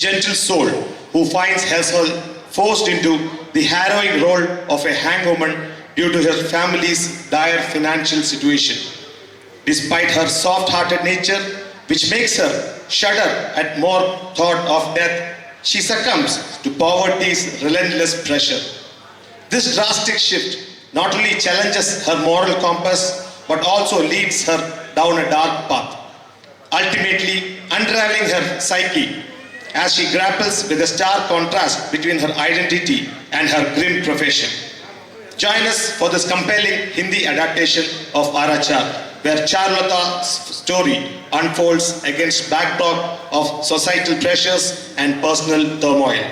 gentle soul who finds herself forced into the harrowing role of a hangwoman due to her family's dire financial situation. Despite her soft-hearted nature, which makes her shudder at more thought of death, she succumbs to poverty's relentless pressure. This drastic shift not only challenges her moral compass but also leads her down a dark path, ultimately unraveling her psyche as she grapples with the stark contrast between her identity and her grim profession. Join us for this compelling Hindi adaptation of Arachar, where Charlotta's story unfolds against backdrop of societal pressures and personal turmoil.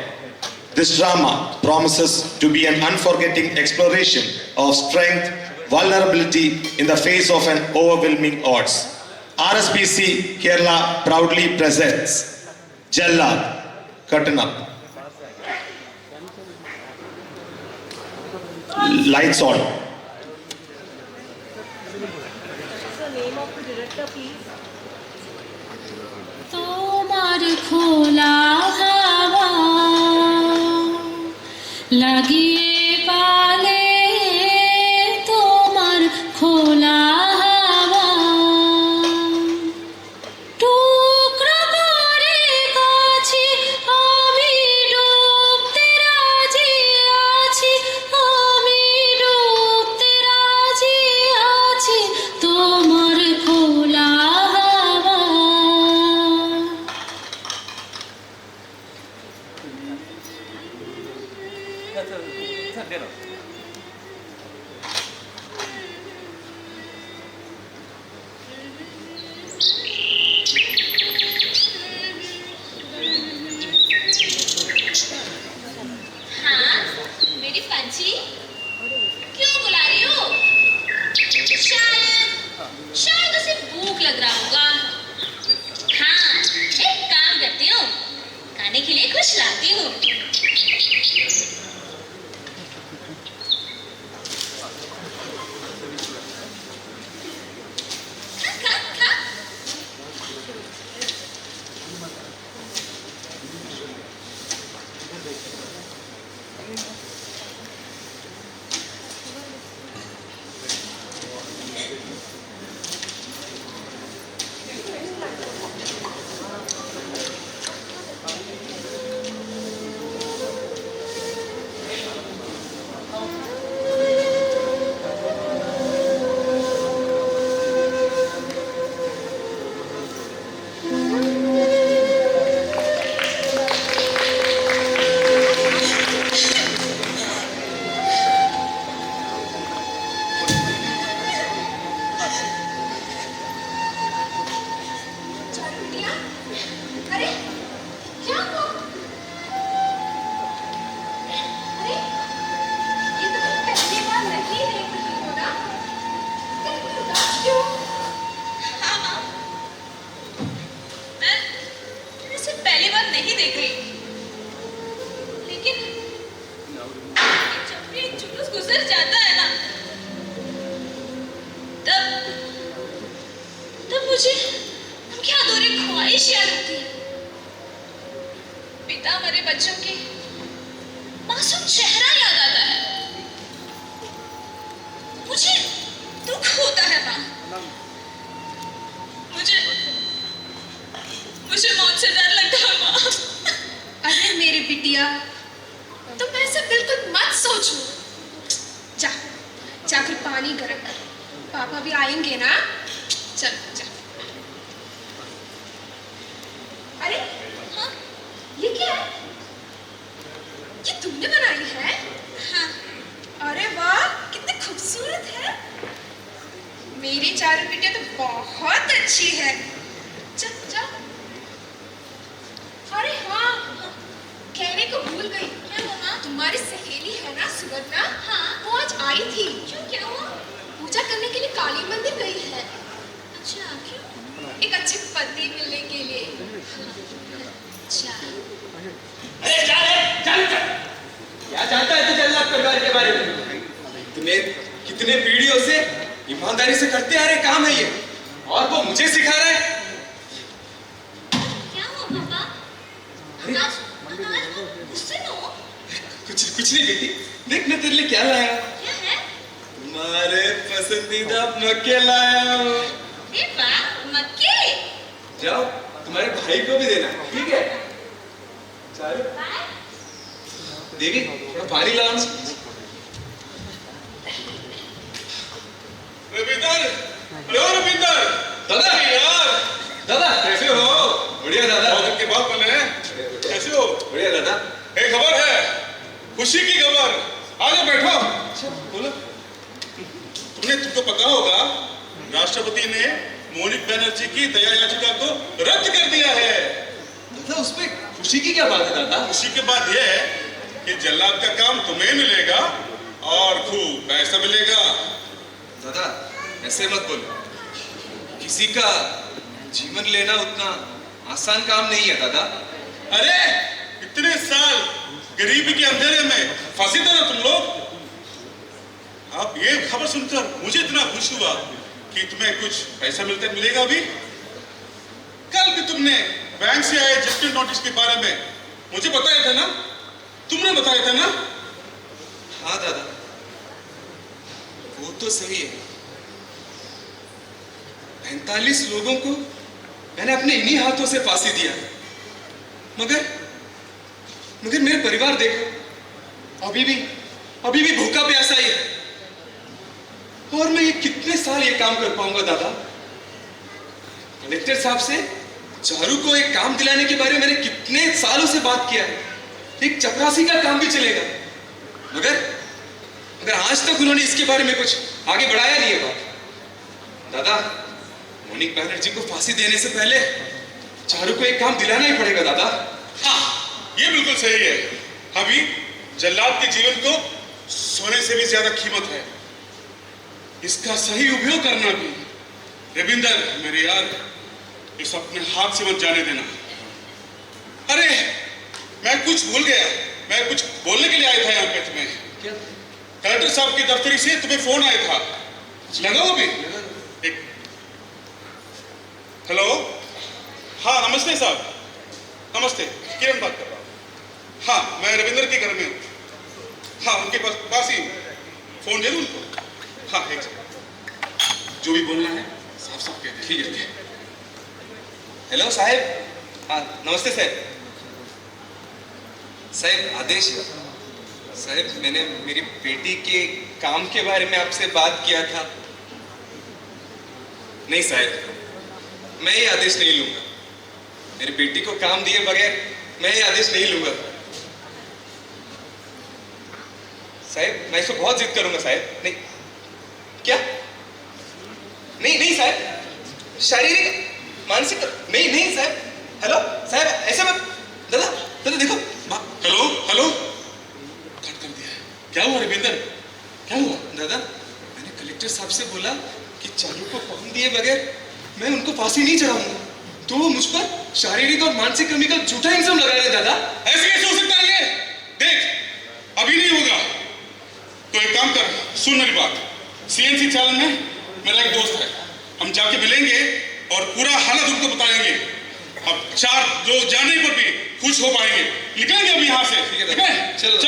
This drama promises to be an unforgetting exploration of strength, vulnerability in the face of an overwhelming odds. RSPC Kerala proudly presents Jallad, Curtain Up. Lights on. What's the name of the director, please? তোমার খোলা হাওয়া লাগিয়ে পালে তোমার খোলা হাওয়া টুকরো করে কাছে আমি ডুবতে রাজি আছি আমি ডুবতে রাজি আছি তোমার খোলা হাওয়া हाँ मेरी पंछी क्यों बुला रही हो? शायद उसे भूख लग रहा होगा। हाँ एक काम करती हूँ, खाने के लिए कुछ लाती हूँ। खा खा खा। अरे क्या हुआ? अरे ये तो तुम पहली बार नहीं देख रही हो ना? इतनी उदास क्यों? हाँ हाँ मैं इसे पहली बार नहीं देख रही, लेकिन जब भी जुलूस गुजर जाता है ना तब मुझे क्या अधूरी ख्वाहिश याद आती है। पिता मरे बच्चों के मासूम चेहरा याद आता है। मुझे दुख होता है माँ। मुझे मौत से डर लगता है माँ। अरे मेरी बिटिया, तुम ऐसे बिल्कुल मत सोचो। जा फिर पानी गर्म कर, पापा भी आएंगे ना। चल जा। अरे हाँ ये क्या है? ये तुमने बनाई है? हाँ अरे वाह कितनी खूबसूरत है। मेरी चारू बिटिया तो बहुत अच्छी है। चल जा। अरे हाँ कहने को भूल गई, क्या हुआ? तुम्हारी सहेली है ना सुगंधा, हाँ वो आज आई थी। क्यों क्या हुआ? पूजा करने के लिए काली मंदिर गई है, अच्छा क्यों? एक अच्छे पति मिलने के लिए। अच्छा अरे चल क्या जानता है तू जल्लाद परिवार के बारे में? कितने पीढ़ियों से ईमानदारी से करते आ रहे काम है ये, और वो मुझे सिखा रहा है। क्या हुआ पापा? अरे सुनो कुछ नहीं बेटी, देख मैं तेरे लिए क्या लाया। क्या है? तुम्हारे पसंदीदा मक्के लाया हूँ। अरे वाह, मक्के। जाओ तुम्हारे भाई को भी देना, ठीक है? चारू देवी थोड़ा पानी लाओ। रविंदर, हेलो रविंदर। दादा यार, दादा कैसे हो? बढ़िया दादा। बहुत दिन के बाद मिले हैं। कैसे हो? बढ़िया दादा। एक खबर है, खुशी की खबर। आ जाओ बैठो। अच्छा बोलो। तुमको पता होगा, राष्ट्रपति ने मोनिक बैनर्जी की दया याचिका को रद्द कर दिया है। दादा उसमें खुशी की क्या बात है दादा? खुशी की बात यह है कि जल्लाद का काम तुम्हें मिलेगा और खूब पैसा मिलेगा। दादा ऐसे मत बोलो, किसी का जीवन लेना उतना आसान काम नहीं है दादा। अरे इतने साल गरीबी के अंधेरे में फंसे थे ना तुम लोग। अब ये खबर सुनकर मुझे इतना खुश हुआ कि तुम्हें कुछ पैसा मिलेगा अभी। कल भी तुमने बैंक से आए जस्टिस नोटिस के बारे में मुझे बताया था ना, तुमने बताया था ना। हाँ दादा वो तो सही है। 45 लोगों को मैंने अपने इन्हीं हाथों से फांसी दिया, मगर मेरे परिवार देखो अभी भी भूखा प्यासा ही है। और मैं ये कितने साल ये काम कर पाऊंगा दादा? कलेक्टर साहब से चारू को एक काम दिलाने के बारे में मैंने कितने सालों से बात किया है। एक चपरासी का काम भी चलेगा, मगर आज तक उन्होंने इसके बारे में कुछ आगे बढ़ाया नहीं है बात। दादा मोनिक बैनर्जी को फांसी देने से पहले चारू को एक काम दिलाना ही पड़ेगा दादा। हाँ, ये बिल्कुल सही है। अभी जल्लाद के जीवन को सोने से भी ज्यादा कीमत है। इसका सही उपयोग करना भी। रविंदर मेरे यार, इस अपने हाथ से मत जाने देना। अरे मैं कुछ भूल गया, मैं कुछ बोलने के लिए आया था यहाँ पे तुम्हें। क्या? कलेक्टर साहब की दफ्तरी से तुम्हें फोन आया था, लगा वो भी? एक हेलो, हाँ नमस्ते साहब, नमस्ते, किरण बात कर रहा हूँ। हाँ मैं रविंदर के घर में हूँ। हाँ उनके पास ही फोन दे दूँ उनको? हाँ एक सेकंड, जो भी बोलना है साफ साफ कह दे। ठीक है। हेलो साहब। हाँ नमस्ते साहब। साहब आदेश है साहब, मैंने मेरी बेटी के काम के बारे में आपसे बात किया था। नहीं साहब, मैं ये आदेश नहीं लूंगा। मेरी बेटी को काम दिए बगैर मैं ये आदेश नहीं लूंगा साहब। मैं इसको बहुत जिद करूंगा साहब। नहीं क्या? नहीं साहब, शारीरिक मानसिक नहीं साहब। हेलो साहब ऐसे मत। दादा देखो। हेलो कट कर दिया है। क्या हुआ रविंदर, क्या हुआ? दादा मैंने कलेक्टर साहब से बोला कि चारू को काम दिए बगैर मैं उनको फांसी नहीं चढ़ाऊंगा, तो वो मुझ पर शारीरिक और मानसिक कमी का झूठा इल्जाम लगा रहे। दादा ऐसे कैसे हो सकता है ये? देख अभी नहीं होगा तो एक काम कर, सुन मेरी बात। सीएनसी चालन में मेरा एक दोस्त है, हम जाके मिलेंगे और पूरा हालत उनको बताएंगे। अब 4 लोग जाने पर भी खुश हो पाएंगे। निकलेंगे अभी यहाँ से, ठीक है? चलो।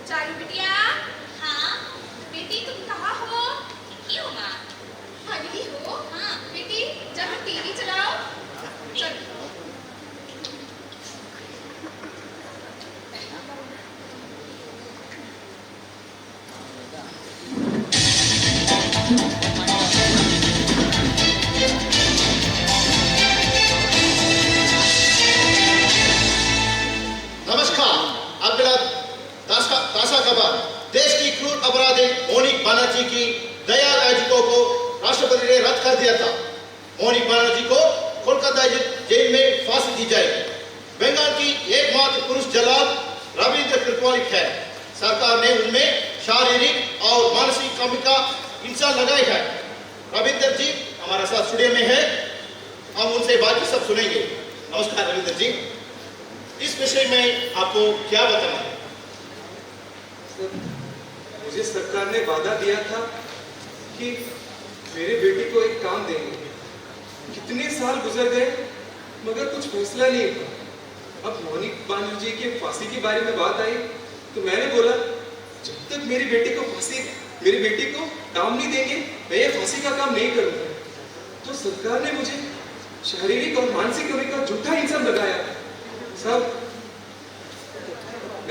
चारू बिटिया। हाँ बेटी तुम कहाँ हो? क्यों माँ? अभी हो? हाँ बेटी जरा टीवी चलाओ। चलो। नमस्कार। अगला ताजा खबर। देश की क्रूर अपराधी मोनिक बनर्जी की दया याचिका को राष्ट्रपति ने रद्द कर दिया था। मोनिक बनर्जी को कोलकाता जेल में फांसी दी जाएगी। बंगाल की एकमात्र पुरुष जल्लाद रविंद्र कृपालिक है। सरकार ने उनमें शारीरिक और मानसिक कमी का इल्जाम लगाया है। रविंद्र जी हमारे साथ स्टूडियो में है, हम उनसे बाकी सब सुनेंगे। नमस्कार रविंद्र जी, इस विषय में आपको क्या बताना है? मुझे सरकार ने वादा दिया था कि मेरे बेटी को एक काम देंगे। कितने साल गुजर गए मगर कुछ फैसला नहीं हुआ। अब मोनिक बनर्जी के फांसी के बारे में बात आई तो मैंने बोला जब तक मेरी बेटी को काम नहीं देंगे मैं ये फांसी का काम नहीं करूंगा। तो सरकार ने मुझे शारीरिक और मानसिक होने का झूठा इंसान लगाया। सब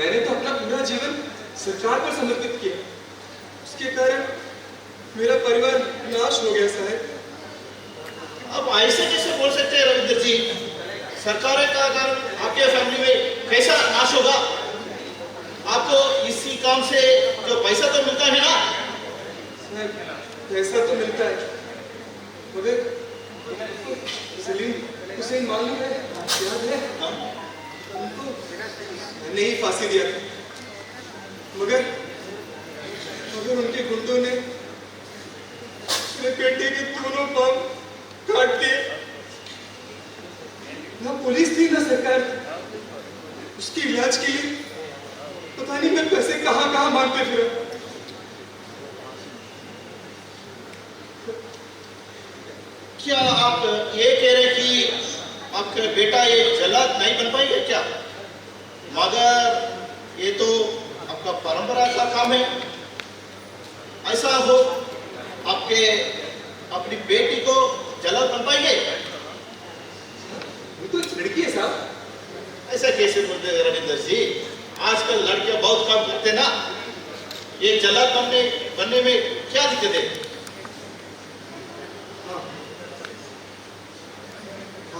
मैंने तो अपना पूरा जीवन सरकार पर समर्पित किया। उसके कारण मेरा परिवार नाश हो गया साहब। अब ऐसे कैसे बोल सकते हैं रविंद्र जी? सरकार का कारण आपके फैमिली में कैसा नाश होगा? आपको इसी काम से जो पैसा तो मिलता है ना? पैसा तो मिलता है मगर सलीम हुसैन मालूम है, याद है उनको मैंने ही फांसी दिया था मगर उनके गुंडों ने मेरे बेटे के दोनों पांव काट दिए। ना पुलिस थी ना सरकार थी। उसके इलाज के लिए पता नहीं मैं पैसे कहां मांगते फिरा। क्या आप ये कह रहे कि आपका बेटा ये जल्लाद नहीं बन पाएगा क्या? मगर ये तो आपका परंपरा का काम है। ऐसा हो आपके अपनी बेटी को जल्लाद बन पाएंगे? वो तो एक लड़की है साहब। ऐसा कैसे बोलते हैं रविंदर जी? आजकल लड़कियां बहुत काम करते ना। ये जल्लाद बनने में क्या दिक्कत है?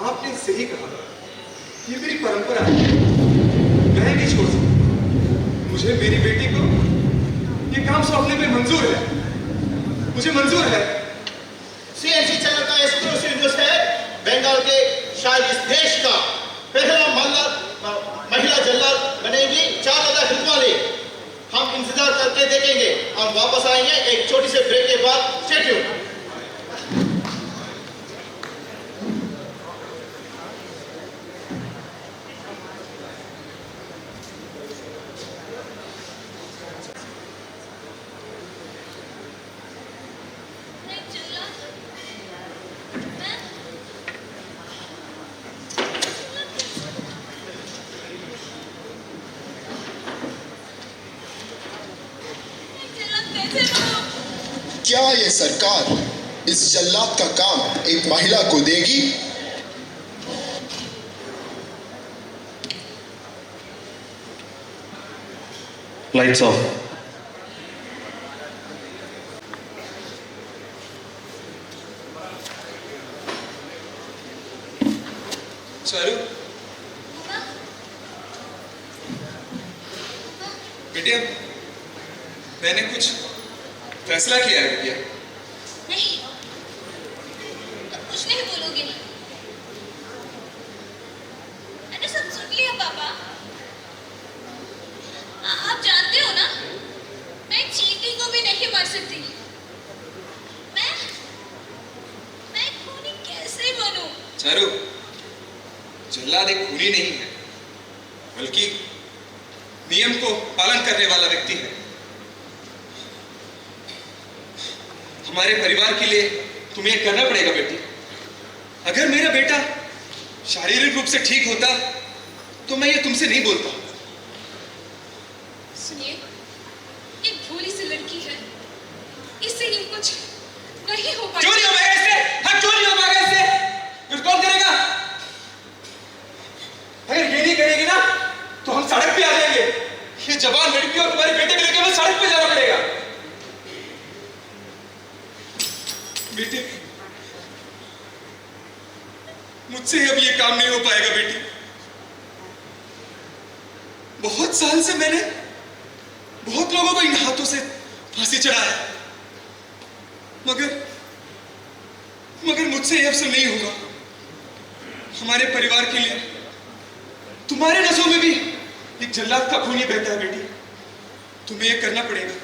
आपने सही कहा, ये मेरी परंपरा है, मैं नहीं छोड़ सकता। मुझे मेरी बेटी को ये काम सौंपने में मंजूर है, मुझे मंजूर है। सीएनसी चैनल का एक्सक्लूसिव न्यूज़ है। बंगाल के शायद इस देश का पहला महिला जल्लाद बनेगी 4 लाख हित वाले। हम इंतजार करके देखेंगे। हम वापस आएंगे एक छोटी से ब्रेक के बाद। Stay tuned. क्या ये सरकार इस जल्लाद का काम एक महिला को देगी? Lights off. चारू बेटिया मैंने कुछ फैसला किया है बेटिया। नहीं, कुछ नहीं बोलोगे। मैंने सब सुन लिया पापा। आप जानते हो ना, मैं चींटी को भी नहीं मार सकती। मैं खूनी कैसे बनूं? चारू, जल्लाद एक खूनी नहीं है, बल्कि नियम को पालन करने वाला व्यक्ति है। हमारे परिवार के लिए तुम्हें करना पड़ेगा बेटी। अगर मेरा बेटा शारीरिक रूप से ठीक होता तो मैं ये तुमसे नहीं बोलता। सुनिए, एक भोली सी लड़की है, इससे ही कुछ नहीं हो पाएगा। क्यों नहीं हो पाएगा इससे? हाँ, क्यों नहीं हो पाएगा इससे? फिर कौन करेगा? अगर ये नहीं करेगी ना तो हम सड़क पे आ जाएंगे। ये जवान लड़की और तुम्हारे बेटे को लेकर हमें सड़क पे जाना पड़ेगा। बेटे, मुझसे अब ये काम नहीं हो पाएगा बेटी। बहुत साल से मैंने बहुत लोगों को इन हाथों से फांसी चढ़ाया, मगर मुझसे ये अब सब नहीं होगा। हमारे परिवार के लिए तुम्हारे नसों में भी एक जल्लाद का खून ही बहता है बेटी। तुम्हें ये करना पड़ेगा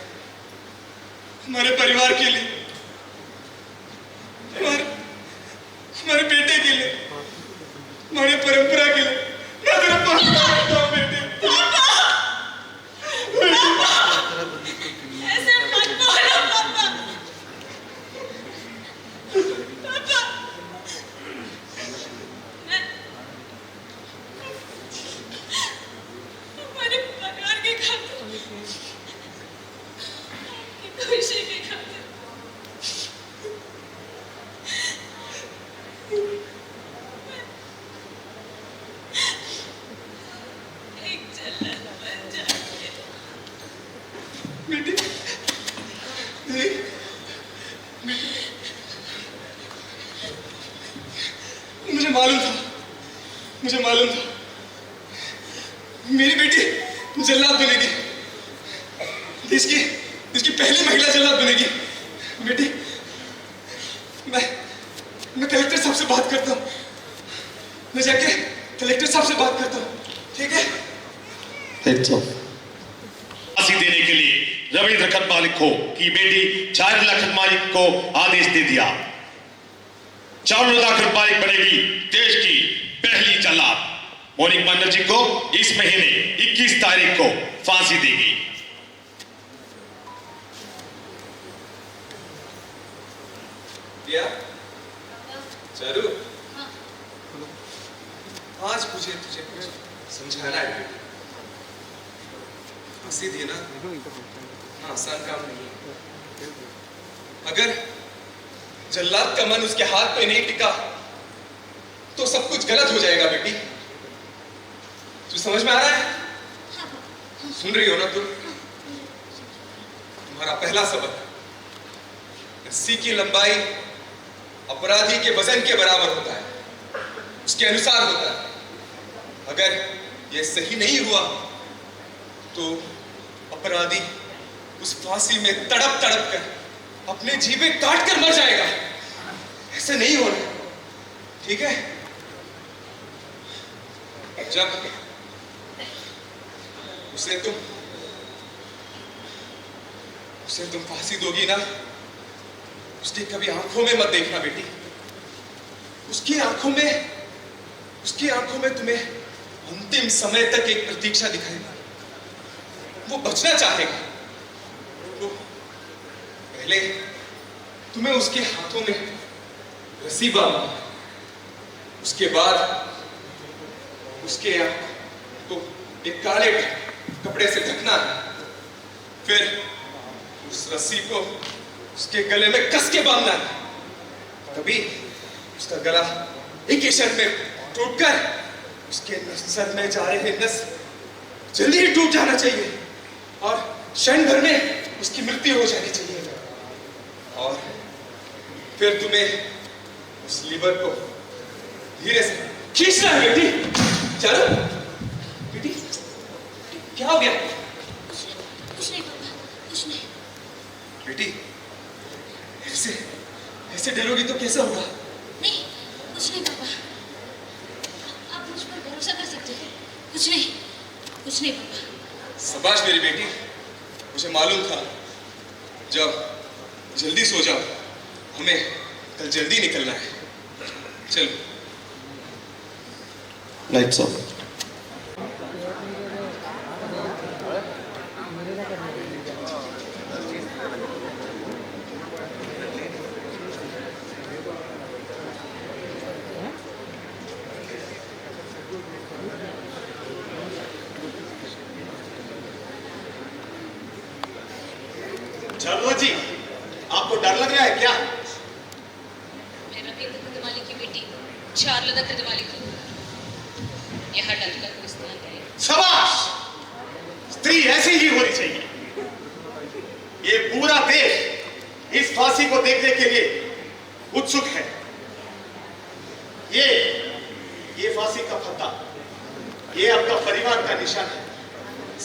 हमारे परिवार के लिए, हमारे बेटे के लिए, हमारी परंपरा के लिए। मैं तेरा पापा हूं बेटे। ऐसे पेशे की खातिर एक जल्लत बन जाके बेटी नहीं मुझे मालूम था मेरी बेटी जल्लाद बनेगी, इसकी पहली महिला जल्लाद बनेगी। बेटी मैं कलेक्टर साहब से बात करता हूँ, मैं जाके कलेक्टर साहब से बात करता हूँ, ठीक है? फांसी देने के लिए रविंद्र खतमालिक को की बेटी चारुलता खतमालिक को आदेश दे दिया। चारुलता खतमालिक बनेगी देश की पहली जल्लाद। मोनिक बनर्जी को इस महीने 21 तारीख को फांसी देगी। दिया चारू आज मुझे तुझे कुछ समझाना है बेटी। फांसी देना आसान काम नहीं है। अगर जल्लाद का मन उसके हाथ पे नहीं टिका तो सब कुछ गलत हो जाएगा बेटी। तुझे समझ में आ रहा है? सुन रही हो ना तुम? तुम्हारा पहला सबक, रस्सी की लंबाई अपराधी के वजन के बराबर होता है, उसके अनुसार होता है। अगर यह सही नहीं हुआ तो अपराधी उस फांसी में तड़प तड़प कर अपने जीभें काट कर मर जाएगा। ऐसे नहीं होना, ठीक है? जब उसे तुम फांसी दोगी ना, उसकी कभी आंखों में मत देखना बेटी। उसकी आंखों में तुम्हें अंतिम समय तक एक प्रतीक्षा दिखाएगा। वो बचना चाहेगा। वो पहले तुम्हें उसके हाथों में रस्सी बांधना, उसके बाद उसके आंख को एक काले कपड़े से ढकना है, फिर उस रस्सी को उसके गले में कस के बांधना है। तभी उसका गला एक ही क्षण में टूटकर उसके सर में जा रहे नस जल्दी ही टूट जाना चाहिए और क्षण भर में उसकी मृत्यु हो जानी चाहिए। और फिर तुम्हें उस लीवर को धीरे से खींचना है बेटी। चलो बेटी, क्या हो गया? कुछ नहीं पापा, कुछ नहीं। बेटी ऐसे डरोगी तो कैसे होगा? नहीं, कुछ नहीं पापा। आप मुझ पर भरोसा कर सकते हैं। कुछ नहीं पापा। शाबाश मेरी बेटी, मुझे मालूम था। जब जल्दी सो जाओ, हमें कल जल्दी निकलना है। चलो। Lights off. चारुलता जी, आपको डर लग रहा है क्या? मैं रविंद्र खतमालिक की बेटी चारुलता खतमालिक हूँ। यहाँ डर का कोई स्थान नहीं। शाबाश! स्त्री ऐसी ही होनी चाहिए। ये पूरा देश इस फांसी को देखने के लिए उत्सुक है। ये फांसी का फंदा, ये आपका परिवार का निशान है।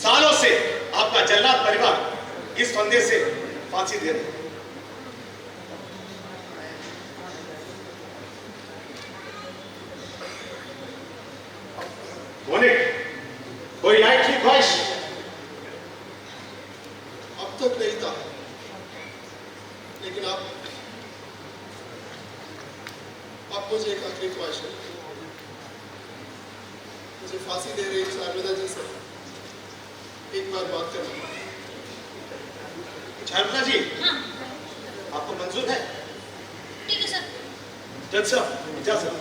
सालों से आपका जल्लाद परिवार इस फंदे से फांसी दे रहे हैं। कोई लाइट की ख्वाहिश? अब तक नहीं था, लेकिन अब मुझे एक आखिरी ख्वाहिश है। मुझे फांसी दे रही चारुलता जी से एक बार बात करना। चारुलता जी, हाँ, आपको मंजूर है? ठीक है सर। जज साहब, इजाजत।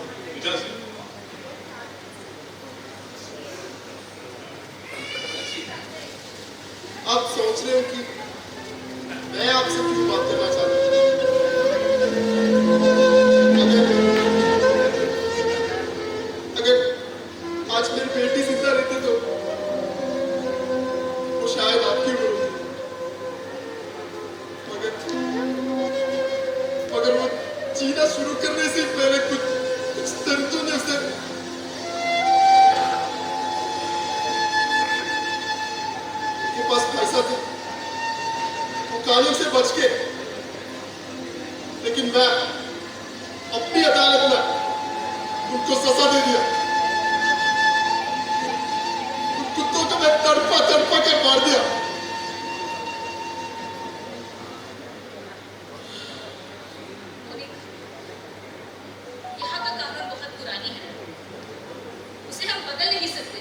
आप सोच रहे हो कि मैं आपसे कुछ बात करना चाहता हूँ। अगर आज मेरी बेटी जिंदा रहती तो वो शायद आपकी उम्र होती, मगर वो जीना शुरू करने से पहले कुछ दर्दों ने उसे उनके पास पैसा था, वो कानून से बच गए, लेकिन मैं अपनी अदालत में उनको सजा दे दिया। उन कुत्तों को मैं तड़पा तड़पा कर मार दिया। यहाँ का कानून बहुत पुरानी है, उसे हम बदल नहीं सकते।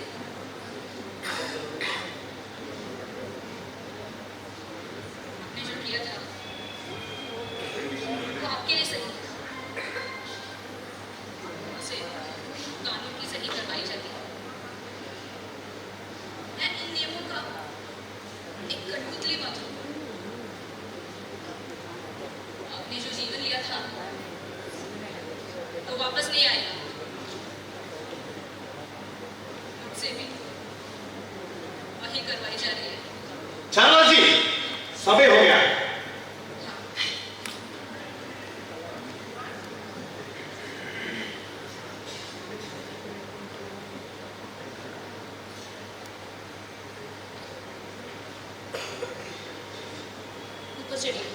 आपने जो किया था वो आपके लिए सही था। उसे कानून की सही करवाई जाती है। मैं इन नियमों का एक कठपुतली बात हूँ। आपने जो जीवन लिया था तो वापस नहीं आएगा। मुझसे भी वही करवाई जा रही है। चारुलता जी, समय हो गया। ऊपर चढ़िए।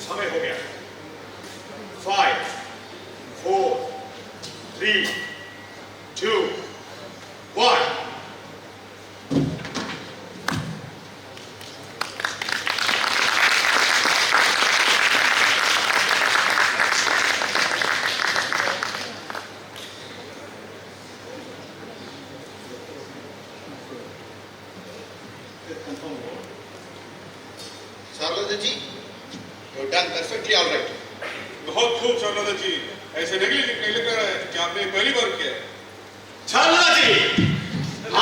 समय हो गया। 5, 4, 3, 2, 1। चारुलता जी, you've done perfectly all right. बहुत खूब चारुलता जी, ऐसे नहीं लग रहा है कि आपने पहली बार किया है। चारुलता जी,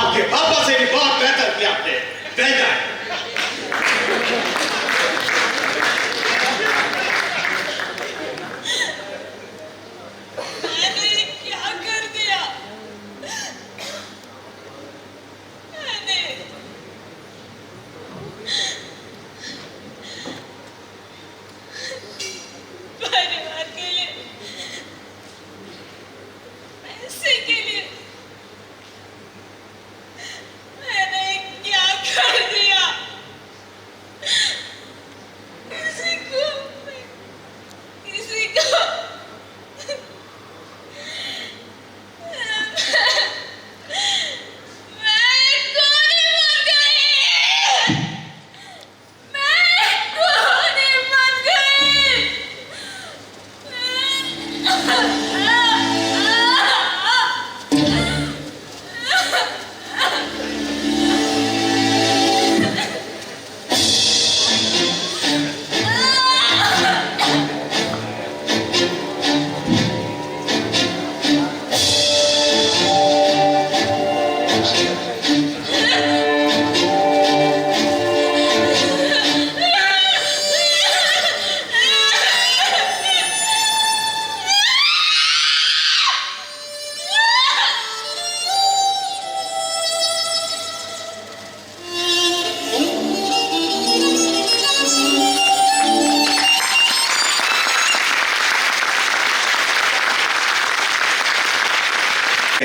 आपके पापा से भी बहुत बेहतर किया आपने। बेहतर। मैंने क्या कर दिया? मैंने परिवार के लिए, पैसे के लिए मैंने क्या कर दिया? किसी को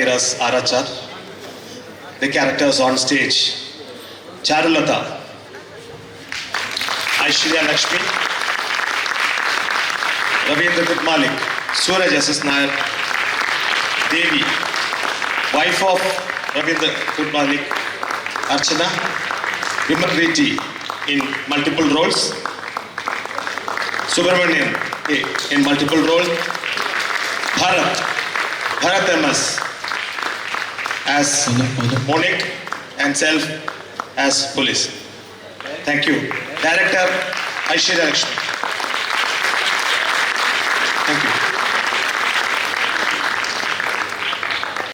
Miras Arachar. The characters on stage: Charulata, Aishwarya Lakshmi, Ravindra Kutmalik, Suraj S.S. Nair, Devi, wife of Ravindra Kutmalik, Archana, Vimakriti in multiple roles, Subramanian in multiple roles, Bharat MS as Monique and self as police. Thank you. Director Aishwarya Lakshmi.